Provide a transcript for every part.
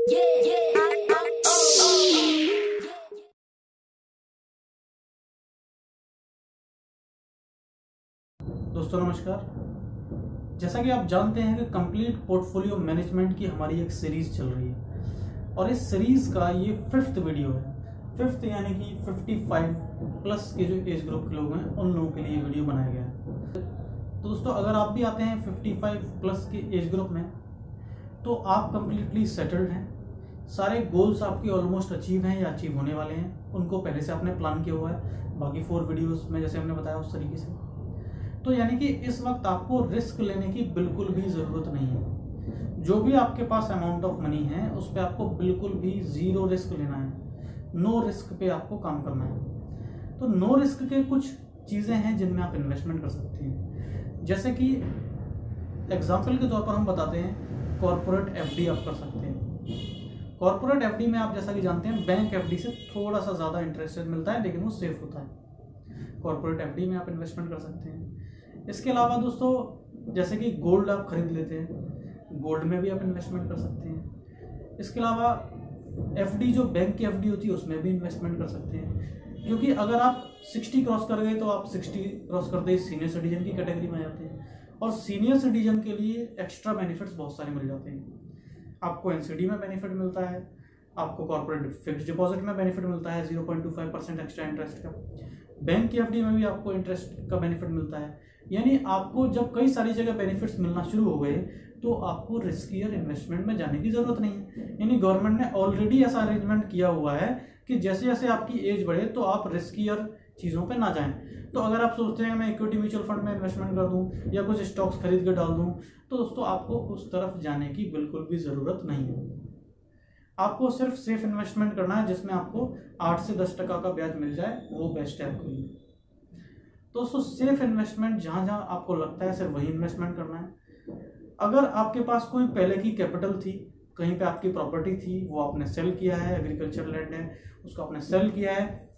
दोस्तों नमस्कार। जैसा कि आप जानते हैं कि कंप्लीट पोर्टफोलियो मैनेजमेंट की हमारी एक सीरीज चल रही है और इस सीरीज का ये 5th वीडियो है। 5th यानी कि 55 प्लस के जो एज ग्रुप के लोग हैं उन लोगों के लिए ये वीडियो बनाया गया है। तो दोस्तों अगर आप भी आते हैं 55 प्लस के एज ग्रुप में तो आप कंप्लीटली सेटल्ड हैं। सारे गोल्स आपके ऑलमोस्ट अचीव हैं या अचीव होने वाले हैं, उनको पहले से आपने प्लान किया हुआ है। बाकी 4 वीडियोस में जैसे हमने बताया उस तरीके से। तो यानी कि इस वक्त आपको रिस्क लेने की बिल्कुल भी ज़रूरत नहीं है। जो भी आपके पास अमाउंट ऑफ मनी है उस पर आपको बिल्कुल भी ज़ीरो रिस्क लेना है। नो रिस्क पे आपको काम करना है। तो नो रिस्क के कुछ चीज़ें हैं जिनमें आप इन्वेस्टमेंट कर सकते हैं। जैसे कि एग्जाम्पल के तौर पर हम बताते हैं कॉर्पोरेट एफडी आप कर सकते हैं। कॉर्पोरेट एफडी में आप जैसा कि जानते हैं बैंक एफडी से थोड़ा सा ज़्यादा इंटरेस्ट मिलता है, लेकिन वो सेफ होता है। कॉर्पोरेट एफडी में आप इन्वेस्टमेंट कर सकते हैं। इसके अलावा दोस्तों जैसे कि गोल्ड आप खरीद लेते हैं, गोल्ड में भी आप इन्वेस्टमेंट कर सकते हैं। इसके अलावा एफडी जो बैंक की एफडी होती है उसमें भी इन्वेस्टमेंट कर सकते हैं, क्योंकि अगर आप 60 क्रॉस कर गए तो आप 60 क्रॉस करते ही सीनियर सिटीजन की कैटेगरी में आ जाते हैं और सीनियर सिटीजन के लिए एक्स्ट्रा बेनिफिट्स बहुत सारे मिल जाते हैं। आपको एनसीडी में बेनिफिट मिलता है, आपको कॉर्पोरेट फिक्स्ड डिपॉजिट में बेनिफिट मिलता है 0.25% एक्स्ट्रा इंटरेस्ट का, बैंक की एफडी में भी आपको इंटरेस्ट का बेनिफिट मिलता है। यानी आपको जब कई सारी जगह बेनिफिट्स मिलना शुरू हो गए तो आपको रिस्कियर इन्वेस्टमेंट में जाने की जरूरत नहीं है। यानी गवर्नमेंट ने ऑलरेडी ऐसा अरेंजमेंट किया हुआ है कि जैसे जैसे आपकी एज बढ़े तो आप रिस्कियर चीज़ों पे ना जाएं। तो अगर आप सोचते हैं मैं इक्विटी म्यूचुअल फंड में इन्वेस्टमेंट कर दूं या कुछ स्टॉक्स खरीद कर डाल दूं, तो दोस्तों आपको उस तरफ जाने की बिल्कुल भी ज़रूरत नहीं है। आपको सिर्फ सेफ इन्वेस्टमेंट करना है जिसमें आपको 8 से 10% का ब्याज मिल जाए, वो बेस्ट है आपके लिए। दोस्तों सेफ इन्वेस्टमेंट जहाँ जहाँ आपको लगता है सिर्फ वही इन्वेस्टमेंट करना है। अगर आपके पास कोई पहले की कैपिटल थी, कहीं पे आपकी प्रॉपर्टी थी, वो आपने सेल किया है, एग्रीकल्चर लैंड है उसको आपने सेल किया है,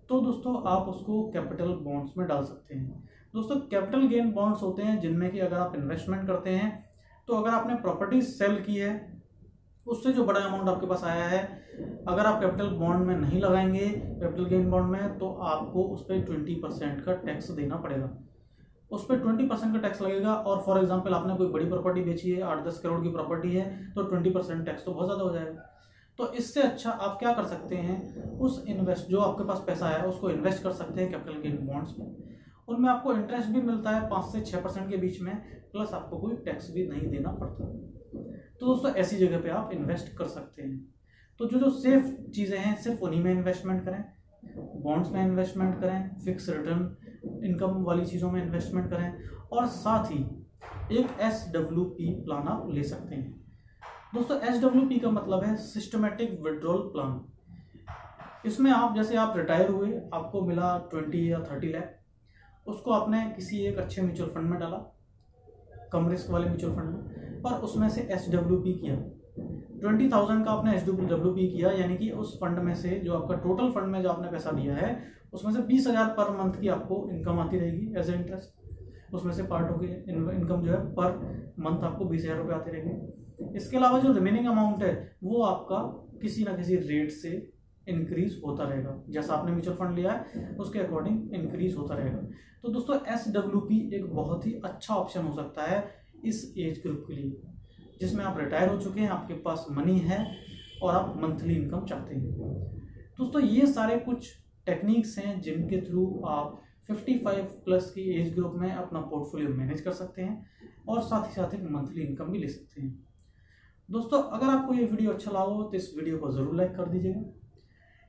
तो दोस्तों आप उसको कैपिटल बॉन्ड्स में डाल सकते हैं। दोस्तों कैपिटल गेन बॉन्ड्स होते हैं जिनमें कि अगर आप इन्वेस्टमेंट करते हैं तो अगर आपने प्रॉपर्टी सेल की है उससे जो बड़ा अमाउंट आपके पास आया है, अगर आप कैपिटल बॉन्ड में नहीं लगाएंगे, कैपिटल गेन बॉन्ड में, तो आपको उस पर 20% का टैक्स देना पड़ेगा। उस पर 20% का टैक्स लगेगा। और फॉर एग्जांपल आपने कोई बड़ी प्रॉपर्टी बेची है, 8-10 करोड़ की प्रॉपर्टी है, तो 20% टैक्स तो बहुत ज़्यादा हो जाएगा। तो इससे अच्छा आप क्या कर सकते हैं, उस जो आपके पास पैसा है उसको इन्वेस्ट कर सकते हैं कैपिटल गेन बॉन्ड्स में। उनमें आपको इंटरेस्ट भी मिलता है 5 से 6% के बीच में, प्लस आपको कोई टैक्स भी नहीं देना पड़ता। तो दोस्तों ऐसी जगह पे आप इन्वेस्ट कर सकते हैं। तो जो सेफ चीज़ें हैं सिर्फ उन्हीं में इन्वेस्टमेंट करें, बॉन्ड्स में इन्वेस्टमेंट करें, फिक्स रिटर्न इनकम वाली चीज़ों में इन्वेस्टमेंट करें, और साथ ही एक SWP प्लान आप ले सकते हैं। दोस्तों SWP का मतलब है सिस्टमेटिक विड्रॉल प्लान। इसमें आप जैसे आप रिटायर हुए, आपको मिला 20 या 30 लाख, उसको आपने किसी एक अच्छे म्यूचुअल फंड में डाला, कम रिस्क वाले म्यूचुअल फंड में, और उसमें से SWP किया। 20,000 का आपने SWP किया, यानी कि उस फंड में से जो आपका टोटल फंड में जो आपने पैसा दिया है उसमें से 20,000 पर मंथ की आपको इनकम आती रहेगी एज ए इंटरेस्ट। उसमें से पार्ट होगी इनकम जो है पर मंथ आपको 20,000 रुपये आती रहेगी। इसके अलावा जो रिमेनिंग अमाउंट है वो आपका किसी ना किसी रेट से इंक्रीज होता रहेगा, जैसा आपने म्यूचुअल फंड लिया है उसके अकॉर्डिंग इंक्रीज होता रहेगा। तो दोस्तों SWP एक बहुत ही अच्छा ऑप्शन हो सकता है इस एज ग्रुप के लिए, जिसमें आप रिटायर हो चुके हैं, आपके पास मनी है और आप मंथली इनकम चाहते हैं। दोस्तों ये सारे कुछ टेक्निक्स हैं जिनके थ्रू आप 55 प्लस की एज ग्रुप में अपना पोर्टफोलियो मैनेज कर सकते हैं और साथ ही साथ एक मंथली इनकम भी ले सकते हैं। दोस्तों अगर आपको ये वीडियो अच्छा लगा हो तो इस वीडियो को ज़रूर लाइक कर दीजिएगा।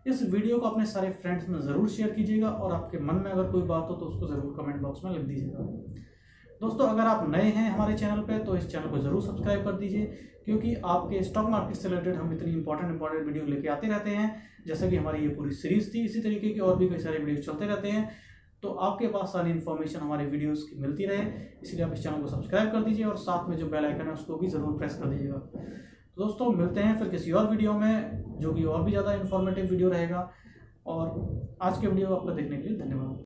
इस वीडियो को अपने सारे फ्रेंड्स में ज़रूर शेयर कीजिएगा और आपके मन में अगर कोई बात हो तो उसको ज़रूर कमेंट बॉक्स में लिख दीजिएगा। दोस्तों अगर आप नए हैं हमारे चैनल पे तो इस चैनल को ज़रूर सब्सक्राइब कर दीजिए, क्योंकि आपके स्टॉक मार्केट से रिलेटेड हम इतनी इंपॉर्टेंट वीडियो लेके आते रहते हैं। जैसे कि हमारी ये पूरी सीरीज थी, इसी तरीके की और भी कई सारे वीडियो चलते रहते हैं, तो आपके पास सारी इन्फॉर्मेशन हमारे वीडियोस की मिलती रहे, इसलिए आप इस चैनल को सब्सक्राइब कर दीजिए और साथ में जो बेल आइकन है उसको भी ज़रूर प्रेस कर दीजिएगा। तो दोस्तों मिलते हैं फिर किसी और वीडियो में जो कि और भी ज़्यादा इन्फॉर्मेटिव वीडियो रहेगा। और आज के वीडियो आपका देखने के लिए धन्यवाद।